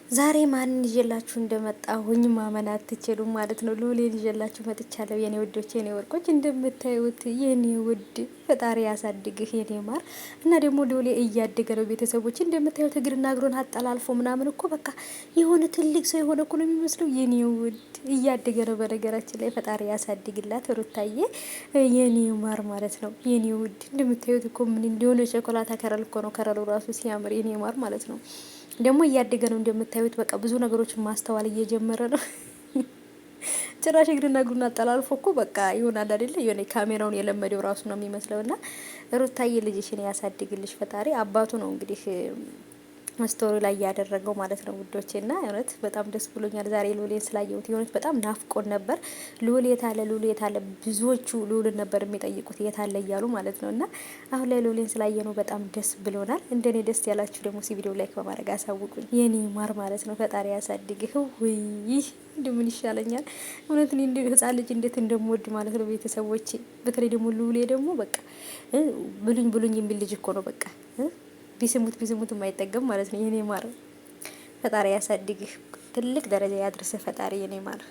ዛሬ ማንን ይዤላችሁ እንደመጣሁኝ ማመን አትችሉም ማለት ነው። ሉሌን ይዤላችሁ መጥቻለሁ የኔ ውዶች፣ የኔ ወርቆች። እንደምታዩት የኔ ውድ ፈጣሪ ያሳድግህ የኔ ማር። እና ደግሞ ሉሌ እያደገ ነው ቤተሰቦች። እንደምታዩት እግርና እግሩን አጠላልፎ ምናምን እኮ በቃ የሆነ ትልቅ ሰው የሆነ እኮ ነው የሚመስለው። የኔ ውድ እያደገ ነው። በነገራችን ላይ ፈጣሪ ያሳድግላት ሩታዬ፣ የኔ ማር ማለት ነው። የኔ ውድ እንደምታዩት እኮ ምን እንደሆነ ቸኮላታ ከረል እኮ ነው። ከረሉ ራሱ ሲያምር የኔ ማር ማለት ነው። ደግሞ እያደገ ነው እንደምታዩት። በቃ ብዙ ነገሮችን ማስተዋል እየጀመረ ነው። ጭራሽ እግርና እግሩን አጠላልፎ እኮ በቃ ይሆናል አይደለ? የሆነ ካሜራውን የለመደው ራሱ ነው የሚመስለው። እና ሩታዬ ልጅሽን ያሳድግልሽ ፈጣሪ። አባቱ ነው እንግዲህ ስቶሪ ላይ ያደረገው ማለት ነው ውዶቼ። እና እውነት በጣም ደስ ብሎኛል ዛሬ ሉሌን ስላየሁት። የሆነት በጣም ናፍቆን ነበር። ሉሌ የታለ ሉሌ የታለ? ብዙዎቹ ሉልን ነበር የሚጠይቁት የታለ እያሉ ማለት ነው። እና አሁን ላይ ሉሌን ስላየ ነው በጣም ደስ ብሎናል። እንደኔ ደስ ያላችሁ ደግሞ ቪዲዮ ላይክ በማድረግ አሳውቁኝ የኔ ማር ማለት ነው። ፈጣሪ ያሳድግህ። ውይ እንደምን ይሻለኛል እውነት እንደ ህፃን ልጅ እንዴት እንደምወድ ማለት ነው ቤተሰቦቼ። በተለይ ደግሞ ሉሌ ደግሞ በቃ ብሉኝ ብሉኝ የሚል ልጅ እኮ ነው በቃ ቢስሙት የማይጠገም ማለት ነው። የኔ ማር ፈጣሪ ያሳድግህ፣ ትልቅ ደረጃ ያድርስህ ፈጣሪ የኔ ማር።